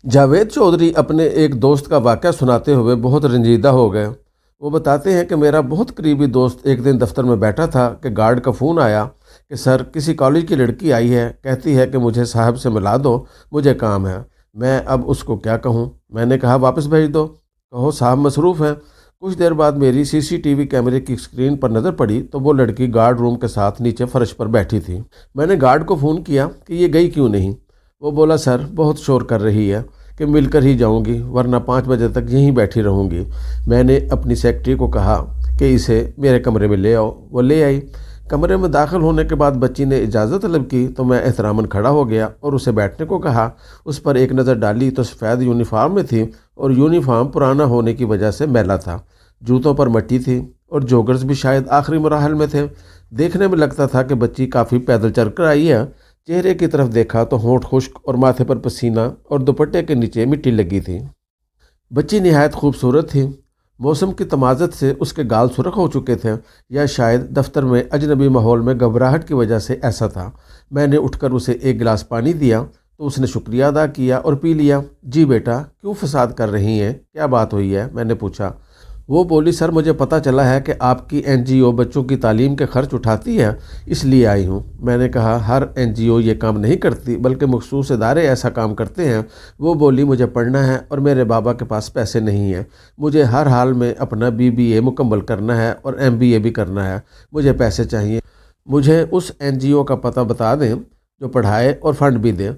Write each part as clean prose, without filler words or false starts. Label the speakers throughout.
Speaker 1: जावेद चौधरी अपने एक दोस्त का वाक़या सुनाते हुए बहुत रंजीदा हो गए। वो बताते हैं कि मेरा बहुत करीबी दोस्त एक दिन दफ्तर में बैठा था कि गार्ड का फ़ोन आया कि सर किसी कॉलेज की लड़की आई है, कहती है कि मुझे साहब से मिला दो, मुझे काम है। मैं अब उसको क्या कहूँ। मैंने कहा वापस भेज दो, कहो साहब मसरूफ़ हैं। कुछ देर बाद मेरी सीसीटीवी कैमरे की स्क्रीन पर नज़र पड़ी तो वो लड़की गार्ड रूम के साथ नीचे फर्श पर बैठी थी। मैंने गार्ड को फ़ोन किया कि ये गई क्यों नहीं। वो बोला सर बहुत शोर कर रही है कि मिलकर ही जाऊंगी, वरना 5 बजे तक यहीं बैठी रहूंगी। मैंने अपनी सेक्रेटरी को कहा कि इसे मेरे कमरे में ले आओ। वो ले आई। कमरे में दाखिल होने के बाद बच्ची ने इजाज़त तलब की तो मैं एहतरामन खड़ा हो गया और उसे बैठने को कहा। उस पर एक नज़र डाली तो सफ़ेद यूनिफॉर्म में थी और यूनिफॉर्म पुराना होने की वजह से मैला था। जूतों पर मट्टी थी और जोगर्स भी शायद आखिरी मराहल में थे। देखने में लगता था कि बच्ची काफ़ी पैदल चल कर आई है। चेहरे की तरफ देखा तो होंठ खुश्क और माथे पर पसीना और दुपट्टे के नीचे मिट्टी लगी थी। बच्ची निहायत खूबसूरत थी। मौसम की तमाज़त से उसके गाल सुर्ख हो चुके थे, या शायद दफ्तर में अजनबी माहौल में घबराहट की वजह से ऐसा था। मैंने उठकर उसे एक गिलास पानी दिया तो उसने शुक्रिया अदा किया और पी लिया। जी बेटा, क्यों फसाद कर रही हैं, क्या बात हुई है, मैंने पूछा। वो बोली सर मुझे पता चला है कि आपकी एनजीओ बच्चों की तालीम के खर्च उठाती है, इसलिए आई हूँ। मैंने कहा हर एनजीओ ये काम नहीं करती, बल्कि मखसूस इदारे ऐसा काम करते हैं। वो बोली मुझे पढ़ना है और मेरे बाबा के पास पैसे नहीं हैं। मुझे हर हाल में अपना बीबीए मुकम्मल करना है और एमबीए भी करना है। मुझे पैसे चाहिए। मुझे उस एनजीओ का पता बता दें जो पढ़ाए और फंड भी दे।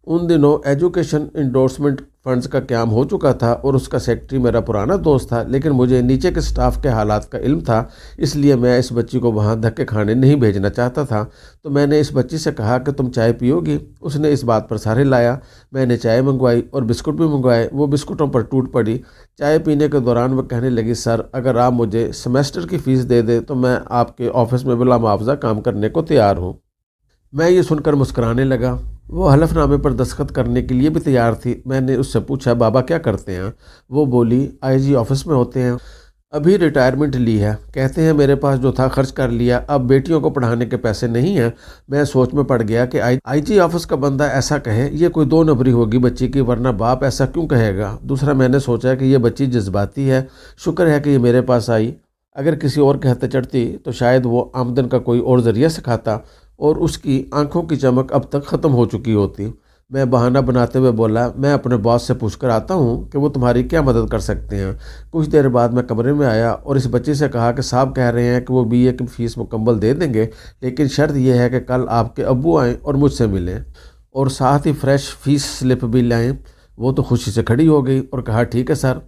Speaker 1: उन दिनों एजुकेशन इंडोर्समेंट फंड्स का क्याम हो चुका था और उसका सेक्रेटरी मेरा पुराना दोस्त था, लेकिन मुझे नीचे के स्टाफ के हालात का इल्म था, इसलिए मैं इस बच्ची को वहाँ धक्के खाने नहीं भेजना चाहता था। तो मैंने इस बच्ची से कहा कि तुम चाय पियोगी। उसने इस बात पर सहारे लाया। मैंने चाय मंगवाई और बिस्कुट भी मंगवाए। वो बिस्कुटों पर टूट पड़ी। चाय पीने के दौरान वह कहने लगी सर अगर आप मुझे सेमेस्टर की फ़ीस दे दें तो मैं आपके ऑफिस में बिला मुआवजा काम करने को तैयार हूँ। मैं ये सुनकर मुस्कुराने लगा। वो हलफनामे पर दस्तखत करने के लिए भी तैयार थी। मैंने उससे पूछा बाबा क्या करते हैं। वो बोली आईजी ऑफिस में होते हैं, अभी रिटायरमेंट ली है। कहते हैं मेरे पास जो था खर्च कर लिया, अब बेटियों को पढ़ाने के पैसे नहीं हैं। मैं सोच में पड़ गया कि आईजी ऑफिस का बंदा ऐसा कहे ये कोई दो नंबरी होगी बच्ची की, वरना बाप ऐसा क्यों कहेगा। दूसरा मैंने सोचा कि ये बच्ची जज्बाती है, शुक्र है कि ये मेरे पास आई। अगर किसी और के हत्थे चढ़ती तो शायद वो आमदन का कोई और ज़रिया सिखाता और उसकी आंखों की चमक अब तक ख़त्म हो चुकी होती। मैं बहाना बनाते हुए बोला मैं अपने बॉस से पूछकर आता हूँ कि वो तुम्हारी क्या मदद कर सकते हैं। कुछ देर बाद मैं कमरे में आया और इस बच्ची से कहा कि साहब कह रहे हैं कि वो बीए की फ़ीस मुकम्मल दे देंगे, लेकिन शर्त यह है कि कल आपके अब्बू आएँ और मुझसे मिलें और साथ ही फ्रेश फ़ीस स्लिप भी लाएँ। वो तो खुशी से खड़ी हो गई और कहा ठीक है सर।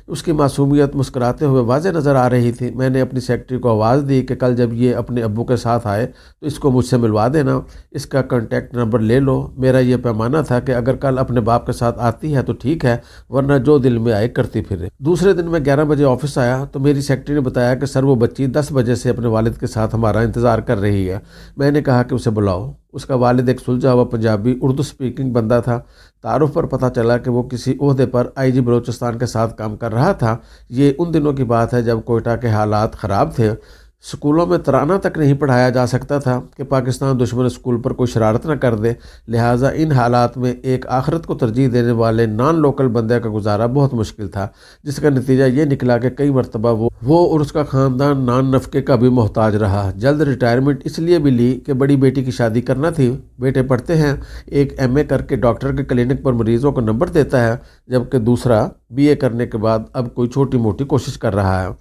Speaker 1: उसकी मासूमियत मुस्कुराते हुए वाज़े नज़र आ रही थी। मैंने अपनी सेक्रेटरी को आवाज़ दी कि कल जब ये अपने अब्बू के साथ आए तो इसको मुझसे मिलवा देना, इसका कॉन्टैक्ट नंबर ले लो। मेरा ये पैमाना था कि अगर कल अपने बाप के साथ आती है तो ठीक है, वरना जो दिल में आए करती फिरे। दूसरे दिन मैं 11 बजे ऑफिस आया तो मेरी सेक्रेटरी ने बताया कि सर वो बच्ची 10 बजे से अपने वालिद के साथ हमारा इंतज़ार कर रही है। मैंने कहा कि उसे बुलाओ। उसका वालिद एक सुलझा हुआ पंजाबी उर्दू स्पीकिंग बंदा था। तारुफ पर पता चला कि वो किसी ओहदे पर आईजी बलोचिस्तान के साथ काम कर रहा था। ये उन दिनों की बात है जब कोयटा के हालात ख़राब थे। स्कूलों में तराना तक नहीं पढ़ाया जा सकता था कि पाकिस्तान दुश्मन स्कूल पर कोई शरारत न कर दे। लिहाजा इन हालात में एक आखिरत को तरजीह देने वाले नॉन लोकल बंदे का गुजारा बहुत मुश्किल था, जिसका नतीजा ये निकला कि कई मरतबा वो और उसका ख़ानदान नान नफ़के का भी मोहताज रहा। जल्द रिटायरमेंट इसलिए भी ली कि बड़ी बेटी की शादी करना थी। बेटे पढ़ते हैं, एक एमए करके डॉक्टर के क्लिनिक पर मरीज़ों को नंबर देता है, जबकि दूसरा बीए करने के बाद अब कोई छोटी मोटी कोशिश कर रहा है।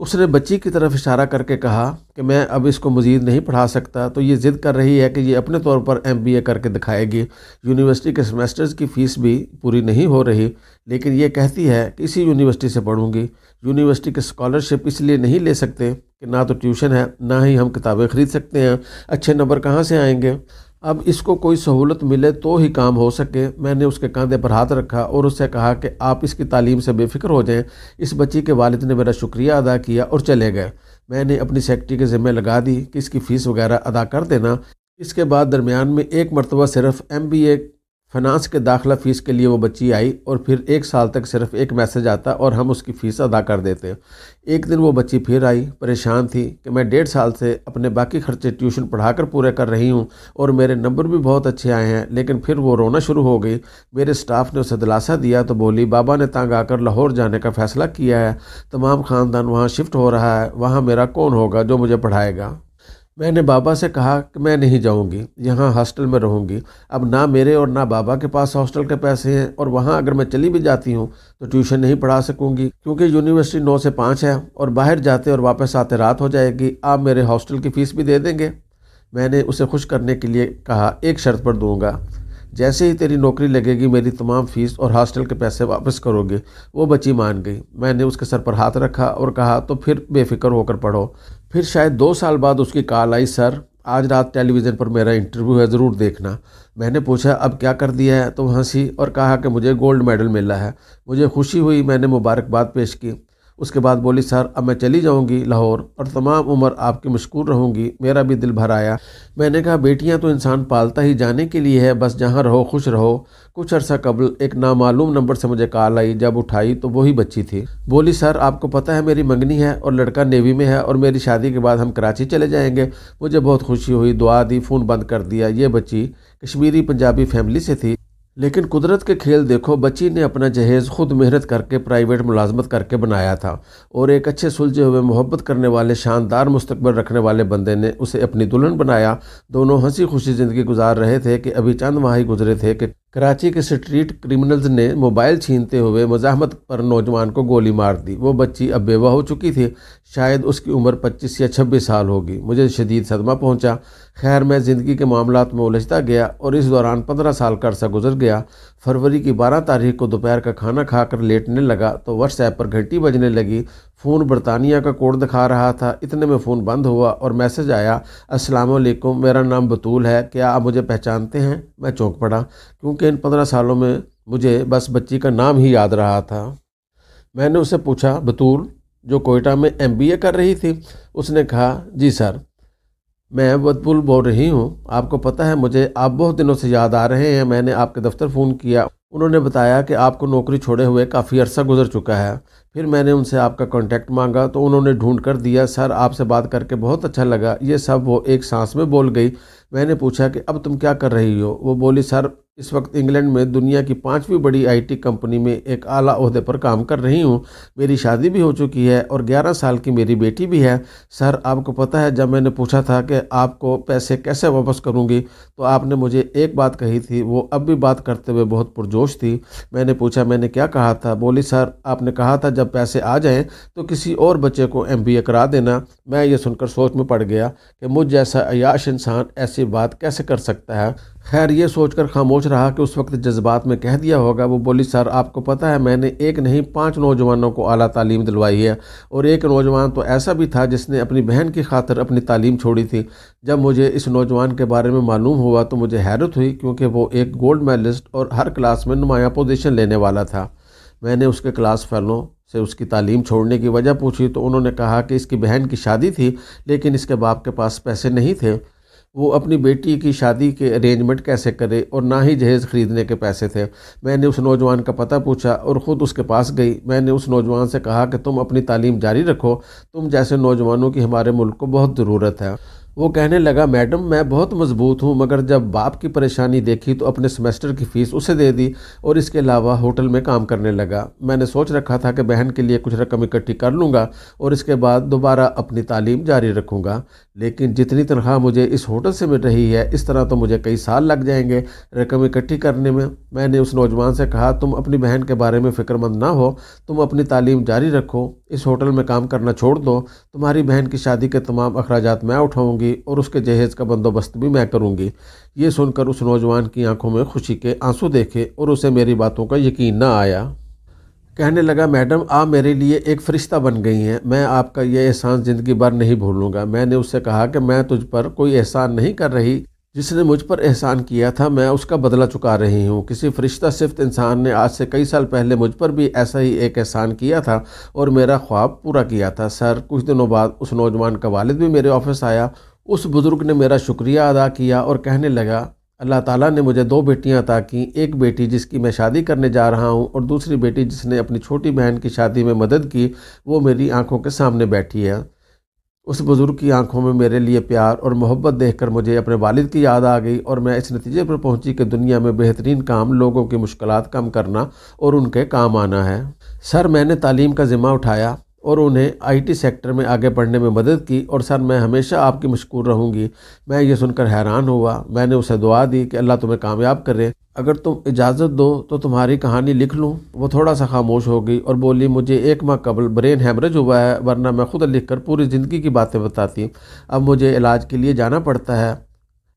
Speaker 1: उसने बच्ची की तरफ इशारा करके कहा कि मैं अब इसको मज़ीद नहीं पढ़ा सकता, तो ये ज़िद कर रही है कि ये अपने तौर पर एमबीए करके दिखाएगी। यूनिवर्सिटी के सेमेस्टर्स की फ़ीस भी पूरी नहीं हो रही, लेकिन ये कहती है कि इसी यूनिवर्सिटी से पढ़ूंगी। यूनिवर्सिटी की स्कॉलरशिप इसलिए नहीं ले सकते कि ना तो ट्यूशन है, ना ही हम किताबें ख़रीद सकते हैं। अच्छे नंबर कहाँ से आएंगे। अब इसको कोई सहूलत मिले तो ही काम हो सके। मैंने उसके कंधे पर हाथ रखा और उससे कहा कि आप इसकी तालीम से बेफिक्र हो जाएं। इस बच्ची के वालिद ने मेरा शुक्रिया अदा किया और चले गए। मैंने अपनी सेक्रेटरी के ज़िम्मे लगा दी कि इसकी फ़ीस वगैरह अदा कर देना। इसके बाद दरमियान में एक मरतबा सिर्फ एमबीए فنانس کے داخلہ فیس کے لیے وہ بچی آئی اور پھر 1 سال تک صرف ایک میسج آتا اور ہم اس کی فیس ادا کر دیتے۔ ایک دن وہ بچی پھر آئی، پریشان تھی کہ میں 1.5 سال سے اپنے باقی خرچے ٹیوشن پڑھا کر پورے کر رہی ہوں اور میرے نمبر بھی بہت اچھے آئے ہیں، لیکن پھر وہ رونا شروع ہو گئی۔ میرے سٹاف نے اسے دلاسا دیا تو بولی بابا نے تنگ آ کر لاہور جانے کا فیصلہ کیا ہے، تمام خاندان وہاں شفٹ ہو رہا ہے، وہاں میرا کون ہوگا جو مجھے پڑھائے گا؟ میں نے بابا سے کہا کہ میں نہیں جاؤں گی، یہاں ہاسٹل میں رہوں گی۔ اب نہ میرے اور نہ بابا کے پاس ہاسٹل کے پیسے ہیں، اور وہاں اگر میں چلی بھی جاتی ہوں تو ٹیوشن نہیں پڑھا سکوں گی کیونکہ یونیورسٹی 9 سے 5 ہے اور باہر جاتے اور واپس آتے رات ہو جائے گی۔ آپ میرے ہاسٹل کی فیس بھی دے دیں گے؟ میں نے اسے خوش کرنے کے لیے کہا ایک شرط پر دوں گا، جیسے ہی تیری نوکری لگے گی میری تمام فیس اور ہاسٹل کے پیسے واپس کرو گے۔ وہ بچی مان گئی۔ میں نے اس کے سر پر ہاتھ رکھا اور کہا تو پھر بے فکر ہو کر پڑھو۔ پھر شاید 2 سال بعد اس کی کال آئی، سر آج رات ٹیلی ویژن پر میرا انٹرویو ہے، ضرور دیکھنا۔ میں نے پوچھا اب کیا کر دیا ہے؟ تو وہ ہنسی اور کہا کہ مجھے گولڈ میڈل ملا ہے۔ مجھے خوشی ہوئی، میں نے مبارکباد پیش کی۔ اس کے بعد بولی سر اب میں چلی جاؤں گی لاہور اور تمام عمر آپ کی مشکور رہوں گی۔ میرا بھی دل بھر آیا۔ میں نے کہا بیٹیاں تو انسان پالتا ہی جانے کے لیے ہے، بس جہاں رہو خوش رہو۔ کچھ عرصہ قبل ایک نامعلوم نمبر سے مجھے کال آئی، جب اٹھائی تو وہی بچی تھی۔ بولی سر آپ کو پتہ ہے میری منگنی ہے اور لڑکا نیوی میں ہے اور میری شادی کے بعد ہم کراچی چلے جائیں گے۔ مجھے بہت خوشی ہوئی، دعا دی، فون بند کر دیا۔ یہ بچی کشمیری پنجابی فیملی سے تھی، لیکن قدرت کے کھیل دیکھو، بچی نے اپنا جہیز خود محنت کر کے پرائیویٹ ملازمت کر کے بنایا تھا اور ایک اچھے سلجھے ہوئے محبت کرنے والے شاندار مستقبل رکھنے والے بندے نے اسے اپنی دلہن بنایا۔ دونوں ہنسی خوشی زندگی گزار رہے تھے کہ ابھی چند ماہ ہی گزرے تھے کہ کراچی کے سٹریٹ کرمنلز نے موبائل چھینتے ہوئے مزاحمت پر نوجوان کو گولی مار دی۔ وہ بچی اب بیوہ ہو چکی تھی، شاید اس کی عمر 25 یا 26 سال ہوگی۔ مجھے شدید صدمہ پہنچا۔ خیر میں زندگی کے معاملات میں الجھتا گیا اور اس دوران 15 سال کا عرصہ گزر گیا۔ فروری کی 12 تاریخ کو دوپہر کا کھانا کھا کر لیٹنے لگا تو واٹس ایپ پر گھنٹی بجنے لگی۔ فون برطانیہ کا کوڈ دکھا رہا تھا۔ اتنے میں فون بند ہوا اور میسج آیا، السلام علیکم، میرا نام بطول ہے، کیا آپ مجھے پہچانتے ہیں؟ میں چونک پڑا کیونکہ ان 15 سالوں میں مجھے بس بچی کا نام ہی یاد رہا تھا۔ میں نے اسے پوچھا بطول جو کوئٹہ میں MBA کر رہی تھی؟ اس نے کہا جی سر، میں بطول بول رہی ہوں، آپ کو پتہ ہے مجھے آپ بہت دنوں سے یاد آ رہے ہیں۔ میں نے آپ کے دفتر فون کیا، انہوں نے بتایا کہ آپ کو نوکری چھوڑے ہوئے کافی عرصہ گزر چکا ہے۔ پھر میں نے ان سے آپ کا کانٹیکٹ مانگا تو انہوں نے ڈھونڈ کر دیا۔ سر آپ سے بات کر کے بہت اچھا لگا۔ یہ سب وہ ایک سانس میں بول گئی۔ میں نے پوچھا کہ اب تم کیا کر رہی ہو؟ وہ بولی سر اس وقت انگلینڈ میں دنیا کی 5ویں بڑی IT کمپنی میں ایک اعلیٰ عہدے پر کام کر رہی ہوں۔ میری شادی بھی ہو چکی ہے اور 11 سال کی میری بیٹی بھی ہے۔ سر آپ کو پتہ ہے جب میں نے پوچھا تھا کہ آپ کو پیسے کیسے واپس کروں گی تو آپ نے مجھے ایک بات کہی تھی، وہ اب بھی بات کرتے ہوئے بہت پرجوش تھی۔ میں نے پوچھا میں نے کیا کہا تھا؟ بولی سر آپ نے کہا تھا جب پیسے آ جائیں تو کسی اور بچے کو MBA کرا دینا۔ میں یہ سن کر سوچ میں پڑ گیا کہ مجھ جیسا عیاش انسان ایسی بات کیسے کر سکتا ہے۔ خیر یہ سوچ کر خاموش رہا کہ اس وقت جذبات میں کہہ دیا ہوگا۔ وہ بولی سر آپ کو پتہ ہے میں نے ایک نہیں 5 نوجوانوں کو اعلیٰ تعلیم دلوائی ہے اور ایک نوجوان تو ایسا بھی تھا جس نے اپنی بہن کی خاطر اپنی تعلیم چھوڑی تھی۔ جب مجھے اس نوجوان کے بارے میں معلوم ہوا تو مجھے حیرت ہوئی کیونکہ وہ ایک گولڈ میڈلسٹ اور ہر کلاس میں نمایاں پوزیشن لینے والا تھا۔ میں نے اس کے کلاس فیلوں سے اس کی تعلیم چھوڑنے کی وجہ پوچھی تو انہوں نے کہا کہ اس کی بہن کی شادی تھی لیکن اس کے باپ کے پاس پیسے نہیں تھے، وہ اپنی بیٹی کی شادی کے ارینجمنٹ کیسے کرے، اور نہ ہی جہیز خریدنے کے پیسے تھے۔ میں نے اس نوجوان کا پتہ پوچھا اور خود اس کے پاس گئی۔ میں نے اس نوجوان سے کہا کہ تم اپنی تعلیم جاری رکھو، تم جیسے نوجوانوں کی ہمارے ملک کو بہت ضرورت ہے۔ وہ کہنے لگا میڈم میں بہت مضبوط ہوں، مگر جب باپ کی پریشانی دیکھی تو اپنے سیمسٹر کی فیس اسے دے دی اور اس کے علاوہ ہوٹل میں کام کرنے لگا۔ میں نے سوچ رکھا تھا کہ بہن کے لیے کچھ رقم اکٹھی کر لوں گا اور اس کے بعد دوبارہ اپنی تعلیم جاری رکھوں گا، لیکن جتنی تنخواہ مجھے اس ہوٹل سے مل رہی ہے اس طرح تو مجھے کئی سال لگ جائیں گے رقم اکٹھی کرنے میں۔ میں نے اس نوجوان سے کہا تم اپنی بہن کے بارے میں فکر مند نہ ہو، تم اپنی تعلیم جاری رکھو، اس ہوٹل میں کام کرنا چھوڑ دو، تمہاری بہن کی شادی کے تمام اخراجات میں اٹھاؤں گی اور اس کے جہیز کا بندوبست بھی میں کروں گی۔ یہ سن کر اس نوجوان کی آنکھوں میں خوشی کے آنسو دیکھے اور اسے میری باتوں کا یقین نہ آیا۔ کہنے لگا میڈم آپ میرے لیے ایک فرشتہ بن گئی ہیں، میں آپ کا یہ احسان زندگی بھر نہیں بھولوں گا۔ میں نے اس سے کہا کہ میں تجھ پر کوئی احسان نہیں کر رہی، جس نے مجھ پر احسان کیا تھا میں اس کا بدلہ چکا رہی ہوں۔ کسی فرشتہ صفت انسان نے آج سے کئی سال پہلے مجھ پر بھی ایسا ہی ایک احسان کیا تھا اور میرا خواب پورا کیا تھا۔ سر کچھ دنوں بعد اس نوجوان کا والد بھی میرے آفس آیا۔ اس بزرگ نے میرا شکریہ ادا کیا اور کہنے لگا اللہ ताला ने मुझे 2 बेटियां अता की, एक बेटी जिसकी मैं शादी करने जा रहा हूं और दूसरी बेटी जिसने अपनी छोटी बहन की शादी में मदद की, वो मेरी आंखों के सामने बैठी है। उस बुज़ुर्ग की आंखों में मेरे लिए प्यार और मोहब्बत देखकर मुझे अपने वालिद की याद आ गई और मैं इस नतीजे पर पहुंची कि दुनिया में बेहतरीन काम लोगों की मुश्किलात कम करना और उनके काम आना है। सर, मैंने तालीम का ज़िम्मा उठाया और उन्हें आईटी सेक्टर में आगे बढ़ने में मदद की और सर, मैं हमेशा आपकी मशकूर रहूँगी। मैं ये सुनकर हैरान हुआ। मैंने उसे दुआ दी कि अल्लाह तुम्हें कामयाब करे। अगर तुम इजाज़त दो तो तुम्हारी कहानी लिख लूँ। वो थोड़ा सा खामोश हो गई और बोली, मुझे 1 माह कबल ब्रेन हैमरेज हुआ है, वरना मैं खुद लिख कर पूरी ज़िंदगी की बातें बताती। अब मुझे इलाज के लिए जाना पड़ता है।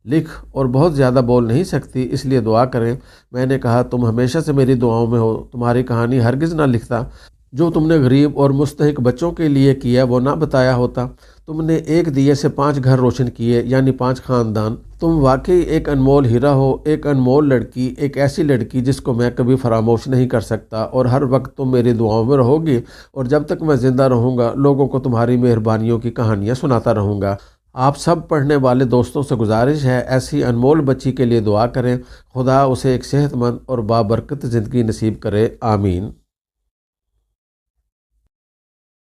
Speaker 1: लिख और बहुत ज़्यादा बोल नहीं सकती, इसलिए दुआ करें। मैंने कहा, तुम हमेशा से मेरी दुआओं में हो। तुम्हारी कहानी हरगिज़ ना लिखता। जो तुमने गरीब और मुस्तहिक बच्चों के लिए किया वो ना बताया होता। तुमने एक दिए से 5 घर रोशन किए, यानी 5 ख़ानदान। तुम वाकई एक अनमोल हीरा हो, एक अनमोल लड़की, एक ऐसी लड़की जिसको मैं कभी फरामोश नहीं कर सकता और हर वक्त तुम मेरी दुआओं में रहोगी और जब तक मैं ज़िंदा रहूँगा लोगों को तुम्हारी मेहरबानियों की कहानियाँ सुनाता रहूँगा। आप सब पढ़ने वाले दोस्तों से गुजारिश है, ऐसी अनमोल बच्ची के लिए दुआ करें। खुदा उसे एक सेहतमंद और बाबरकत ज़िंदगी नसीब करे। आमीन।